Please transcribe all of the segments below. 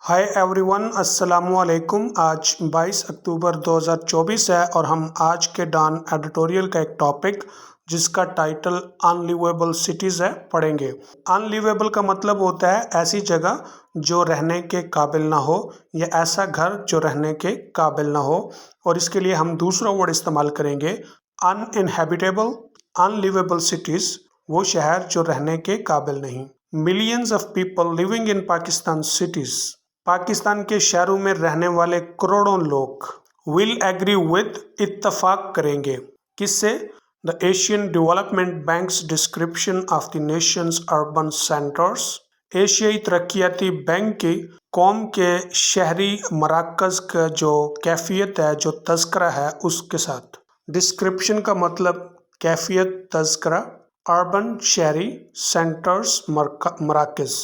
Hi everyone, अस्सलामुअलैकुम। आज 22 अक्टूबर 2024 है और हम आज के डॉन एडिटोरियल का एक टॉपिक जिसका टाइटल अनलिवेबल सिटीज़ है पढ़ेंगे। अनलिवेबल का मतलब होता है ऐसी जगह जो रहने के काबिल ना हो या ऐसा घर जो रहने के काबिल ना हो, और इसके लिए हम दूसरा वर्ड इस्तेमाल करेंगे अनइनहेबिटेबल। अनलिवेबल सिटीज़ वो शहर जो रहने के काबिल नहीं। Millions of people living in Pakistan cities, Pakistan के शहरों में रहने वाले करोड़ों लोग विल एग्री विद, इत्तफाक करेंगे किससे? The Asian development banks description of the Nations urban centres, एशियाई तरक्याती बैंक की कौम के शहरी मराकज़ का जो कैफियत है, जो तज़किरा है, उसके साथ। डिस्क्रिप्शन का मतलब कैफियत, तज़किरा। अर्बन शहरी, सेंटर्स मराकज़।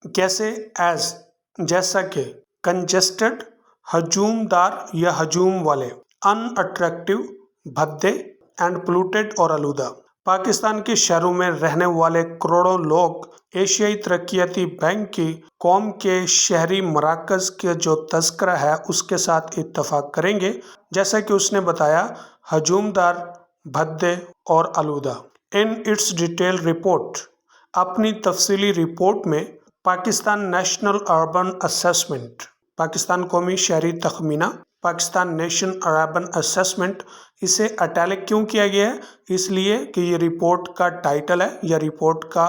कैसे? एज जैसा कि, कंजेस्टेड हजूमदार या हजूम वाले, अनअट्रैक्टिव भद्दे, एंड पोल्यूटेड और आलूदा। पाकिस्तान के शहरों में रहने वाले करोड़ों लोग एशियाई तरक्याती बैंक की कौम के शहरी मराकज़ के जो तज़किरा है उसके साथ इत्तफाक करेंगे, जैसा कि उसने बताया, हजूमदार, भद्दे और आलूदा। इन इट्स डिटेल रिपोर्ट, अपनी तफसीली रिपोर्ट में, Pakistan national urban assessment, Pakistan कौमी शहरी तखमीना, पाकिस्तान नेशन अर्बन असेसमेंट, इसे अटैलिक क्यों किया गया है? इसलिए कि ये रिपोर्ट का टाइटल है या रिपोर्ट का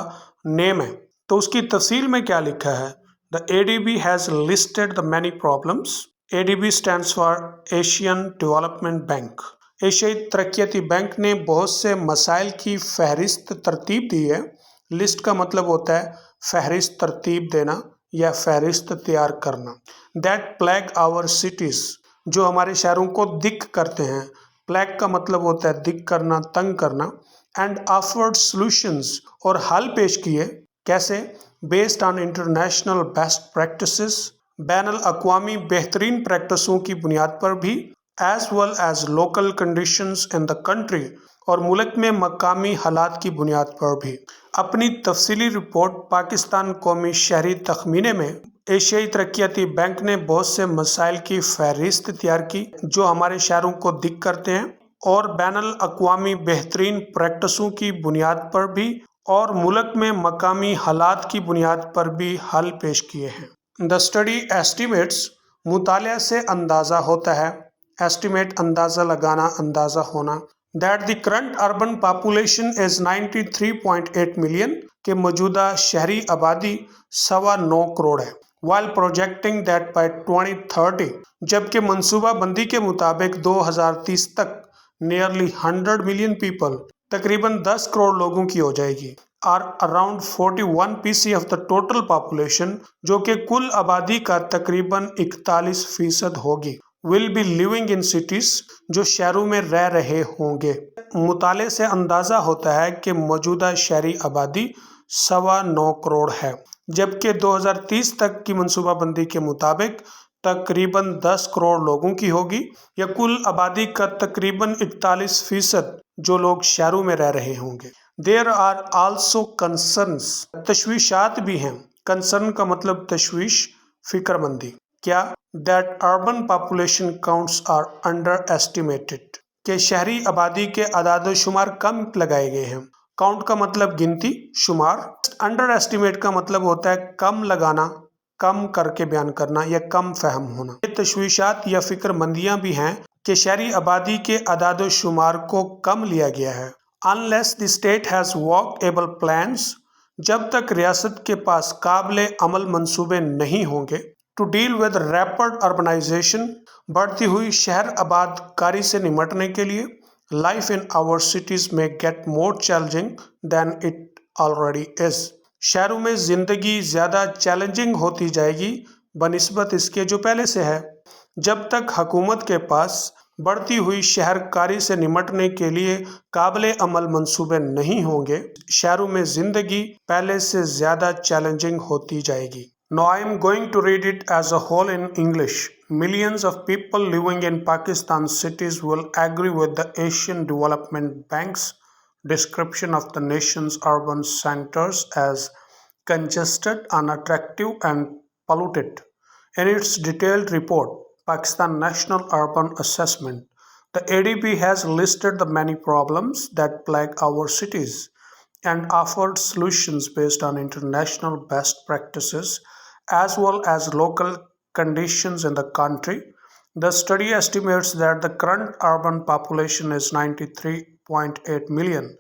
नेम है। तो उसकी तफसील में क्या लिखा है? The ADB has listed the many problems. ADB stands for Asian development bank. एशियाई तरक्याती बैंक ने बहुत से मसाइल की फहरिस्त तरतीब दी है। लिस्ट का मतलब होता है फहरिस्त तरतीब देना या फहरिस्त तैयार करना। दैट प्लैग आवर सिटीज़, जो हमारे शहरों को दिक करते हैं। प्लैग का मतलब होता है दिक करना, तंग करना। एंड ऑफर्ड सॉल्यूशंस, और हल पेश किए। कैसे? Based on international best practices, बैनुल अक़वामी बेहतरीन प्रैक्टिसों की बुनियाद पर भी, as well as local conditions in the country, और मुल्क में मकामी हालात की बुनियाद पर भी। अपनी तफसीली रिपोर्ट पाकिस्तान कौमी शहरी तखमीने में एशियाई तरक्याती बैंक ने बहुत से मसाइल की फहरिस्त तैयार की जो हमारे शहरों को दिक करते हैं, और बैनुल अक़वामी बेहतरीन प्रैक्टिसों की बुनियाद पर भी और मुल्क में मकामी हालात की बुनियाद पर भी हल पेश किए हैं। द स्टडी एस्टिमेट्स, मुतालिया से अंदाज़ा होता है। एस्टिमेट अंदाज़ा लगाना, अंदाज़ा होना। That the current urban population is 93.8 million, के मौजूदा शहरी आबादी 9.25 करोड़ है। वाइल प्रोजेक्टिंग दैट बाय 2030, जबकि मनसूबा बंदी के मुताबिक 2030 तक नियरली 100 मिलियन पीपल, तकरीबन 10 करोड़ लोगों की हो जाएगी। Are around 41 PC of the total population, जो कि कुल आबादी का तकरीबन 41% होगी। Will be living in cities, जो शहरों में रह रहे होंगे। मुताले से अंदाज़ा होता है कि मौजूदा शहरी आबादी 9.25 करोड़ है, जबकि 2030 तक की मनसूबाबंदी के मुताबिक तकरीबन 10 करोड़ लोगों की होगी, या कुल आबादी का तकरीबन 41% जो लोग शहरों में रह रहे होंगे। देयर आर आल्सो कंसर्न्स, तशवीशात भी हैं। कंसर्न का मतलब तशवीश, फिक्रमंदी। क्या? That urban population counts are underestimated, के शहरी आबादी के अदाद शुमार कम लगाए गए हैं। काउंट का मतलब गिनती, शुमार। अंडर एस्टिमेट का मतलब होता है कम लगाना, कम करके बयान करना या कम फहम होना। ये तशवीशात या फिक्रमंदियां भी हैं कि शहरी आबादी के अदाद शुमार को कम लिया गया है। Unless the state has workable plans, जब तक रियासत के पास काबिल अमल मंसूबे नहीं होंगे, to deal with rapid urbanisation, बढ़ती हुई शहर आबादकारी से निमटने के लिए, लाइफ इन आवर सिटीज़ में get more challenging than it already is, शहरों में ज़िंदगी ज़्यादा चैलेंजिंग होती जाएगी बनिस्बत इसके जो पहले से है। जब तक हुकूमत के पास बढ़ती हुई शहरकारी से निमटने के लिए काबिल अमल मंसूबे नहीं होंगे, शहरों में ज़िंदगी पहले से ज़्यादा चैलेंजिंग होती जाएगी। Now I am going to read it as a whole in English. Millions of people living in Pakistan cities will agree with the Asian Development Bank's description of the nation's urban centers as congested, unattractive, and polluted. In its detailed report, Pakistan National Urban Assessment, the ADB has listed the many problems that plague our cities and offered solutions based on international best practices as well as local conditions in the country. The study estimates that the current urban population is 93.8 million,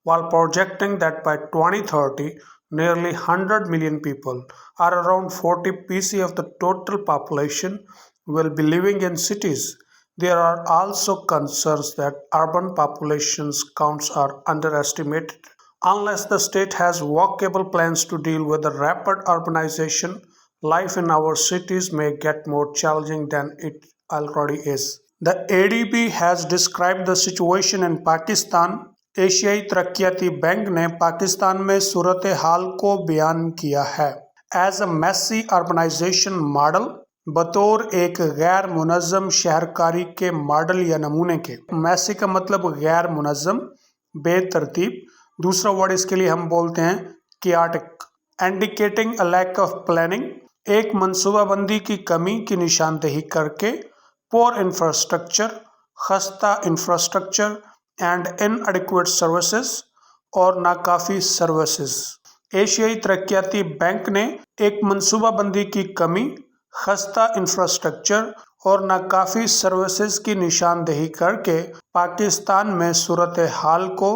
while projecting that by 2030, nearly 100 million people, or around 40% of the total population, will be living in cities. There are also concerns that urban populations counts are underestimated. Unless the state has workable plans to deal with the rapid urbanization, life in our cities may get more challenging than it already is. The ADB has described the situation in Pakistan. एशियाई तरक्याती bank ने पाकिस्तान में सूरत हाल को बयान किया है as a messy urbanisation model, बतौर एक गैर मुनज़्ज़म शहरकारी के मॉडल या नमूने के। मैसी का मतलब गैर मुनज़्ज़म, बेतरतीब। दूसरा वर्ड इसके लिए हम बोलते हैं chaotic. Indicating a lack of planning, एक मनसूबाबंदी की कमी की निशानदेही करके। पोर इंफ्रास्ट्रक्चर, खस्ता इंफ्रास्ट्रक्चर एंड इनएडिक्वेट सर्विसेज, और नाकाफी सर्विसेज। एशियाई तरक्याती बैंक ने एक मनसूबाबंदी की कमी, खस्ता इंफ्रास्ट्रक्चर और नाकाफी सर्विसेज की निशानदेही करके पाकिस्तान में सूरत हाल को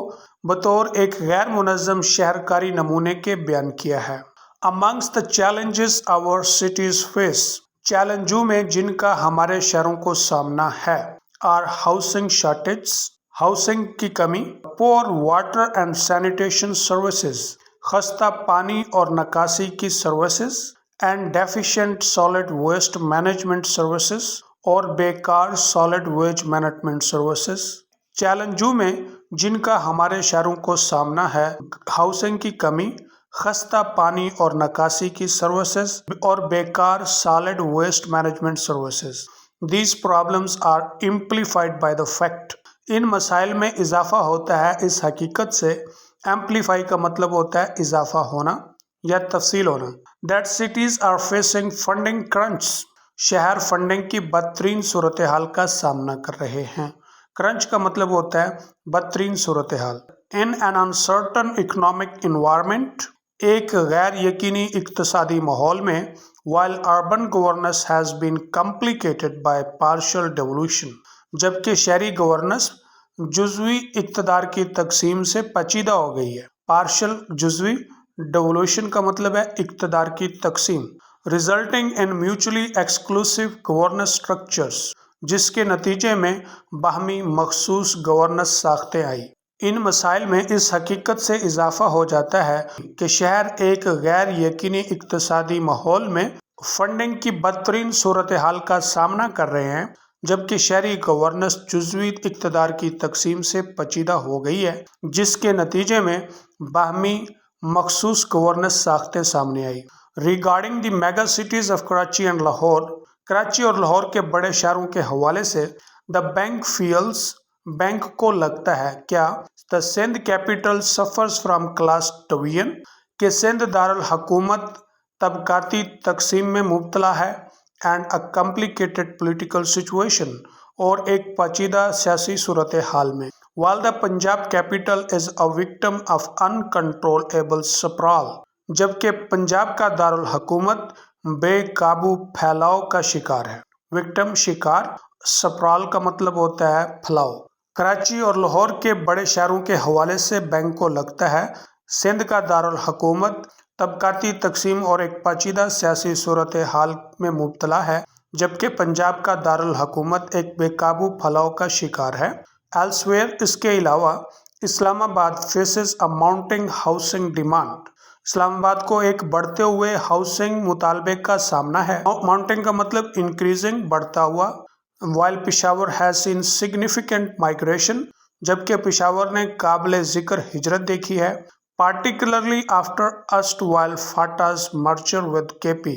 बतौर एक गैर मुनज़्ज़म शहरकारी नमूने के बयान किया है। Amongst the challenges our cities face, चैलेंजों में जिनका हमारे शहरों को सामना है, आर हाउसिंग शॉर्टेज, हाउसिंग की कमी, poor water and sanitation services, खस्ता पानी और निकासी की services, and deficient solid waste management services, और बेकार सॉलिड वेस्ट मैनेजमेंट सर्विसेज। चैलेंजों में जिनका हमारे शहरों को सामना है, हाउसिंग की कमी, खस्ता पानी और निकासी की सर्विसेज और बेकार solid waste management services. These problems are amplified by the fact, इन मसाइल में इजाफा होता है इस हकीकत से। एम्प्लीफाई का मतलब होता है इजाफा होना या तफसील होना। That cities are facing funding crunch, शहर फंडिंग की बदतरीन सूरत हाल का सामना कर रहे हैं। क्रंच का मतलब होता है बदतरीन सूरत हाल। In an uncertain economic environment, एक गैर यकीनी इक्तसादी माहौल में। While urban governance has been complicated by partial devolution, जबकि शहरी गवर्नेंस जुज़वी इक़्तिदार की तकसीम से पचीदा हो गई है। पार्शियल जुज़वी, डेवोल्यूशन का मतलब है इक़्तिदार की तकसीम। Resulting in mutually exclusive governance structures, जिसके नतीजे में बाहमी मखसूस गवर्नेंस साख्तें आई। इन मसाइल में इस हकीकत से इजाफा हो जाता है कि शहर एक गैर यकीनी इक़्तिसादी माहौल में फंडिंग की बदतरीन सूरत हाल का सामना कर रहे हैं, जबकि शहरी गवर्नेंस जुज़वी इक़्तिदार की तकसीम से पचीदा हो गई है, जिसके नतीजे में बाहमी मखसूस गवर्नेंस साख्तें सामने आई। Regarding the mega cities of Karachi and Lahore, Karachi और लाहौर के बड़े शहरों के हवाले से, द बैंक फील्स, बैंक को लगता है क्या, the Sindh capital suffers from class division, कि सिंध दारुल हुकूमत तबकाती तकसीम में मुब्तला है, and a complicated political situation, और एक पेचीदा सियासी सूरत हाल में। While the Punjab capital is a victim of uncontrollable sprawl, जबकि पंजाब का दारुल हुकूमत बेकाबू फैलाव का शिकार है। विक्टिम शिकार, स्प्राल का मतलब होता है फैलाव। कराची और लाहौर के बड़े शहरों के हवाले से बैंक को लगता है सिंध का दारुल हुकूमत तबकाती तकसीम और एक पेचीदा सियासी सूरत हाल में मुब्तला है, जबकि पंजाब का दारुल हुकूमत एक बेकाबू फैलाव का शिकार है। एल्सवेयर, इसके अलावा इस्लामाबाद फेसेस अ माउंटिंग हाउसिंग डिमांड, इस्लामाबाद को एक बढ़ते हुए हाउसिंग मुतालबे का सामना है। माउंटिंग का मतलब इंक्रीजिंग, बढ़ता हुआ। While Peshawar has seen significant migration, जबकि पेशावर ने काबिल ज़िक्र हिजरत देखी है, particularly after erstwhile FATA's merger with KP,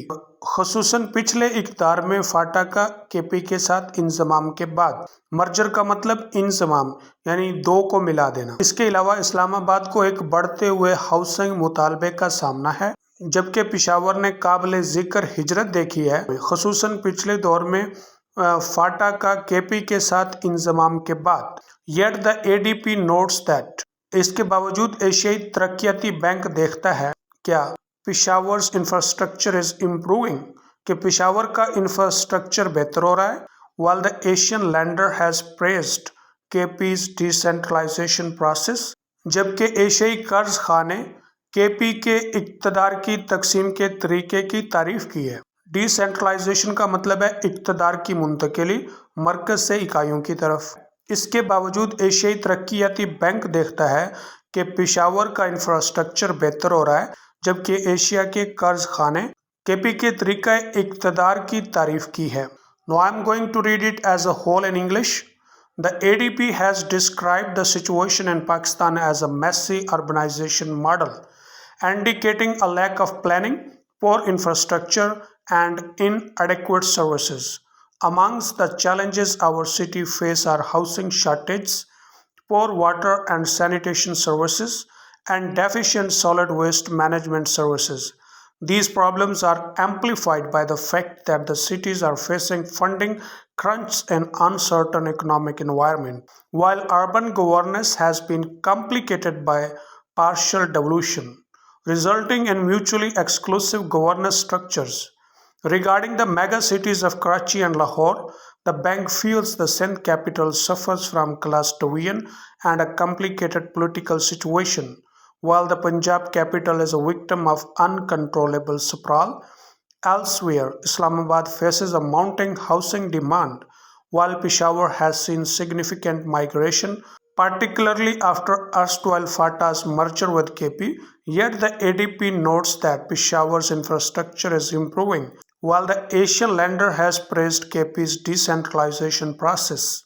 ख़ुसूसन पिछले इक़्तिदार में फाटा का केपी के साथ इंज़माम के बाद। मर्जर का मतलब इंज़माम, यानी दो को मिला देना। इसके अलावा इस्लामाबाद को एक बढ़ते हुए हाउसिंग मुतालबे का सामना है। جبکہ پشاور نے قابل ذکر ہجرت دیکھی ہے، خصوصاً پچھلے دور میں فاٹا کا کے پی کے ساتھ انضمام کے بعد۔ Yet the A D B notes that, اس کے باوجود ایشیائی ترقیاتی بینک دیکھتا ہے کیا پشاور's انفراسٹرکچر از امپروونگ، کہ پشاور کا انفراسٹرکچر بہتر ہو رہا ہے۔ while the Asian lender has praised KP's decentralization process، جبکہ ایشیائی قرض خواہ نے کے پی کے اقتدار کی تقسیم کے طریقے کی تعریف کی ہے۔ ڈی سینٹرلائزیشن کا مطلب ہے اقتدار کی منتقلی مرکز سے اکائیوں کی طرف۔ اس کے باوجود ایشیائی ترقیاتی بینک دیکھتا ہے کہ پشاور کا انفراسٹرکچر بہتر ہو رہا ہے، جبکہ ایشیا کے قرض خواہ نے کے پی کے طریقہ اقتدار کی تعریف کی ہے۔ Now I'm going to read it as a whole in English. The ADP has described the situation in Pakistan as a messy urbanization model, indicating a lack of planning, poor infrastructure, and inadequate services. Amongst the challenges our city face are housing shortages, poor water and sanitation services, and deficient solid waste management services. These problems are amplified by the fact that the cities are facing funding crunch and uncertain economic environment, while urban governance has been complicated by partial devolution, resulting in mutually exclusive governance structures. Regarding the mega cities of Karachi and Lahore, the bank feels the Sindh capital suffers from class division and a complicated political situation, while the Punjab capital is a victim of uncontrollable sprawl. Elsewhere, Islamabad faces a mounting housing demand, while Peshawar has seen significant migration, particularly after erstwhile FATA's merger with KP. Yet the ADP notes that Peshawar's infrastructure is improving, while the Asian lender has praised KP's decentralization process.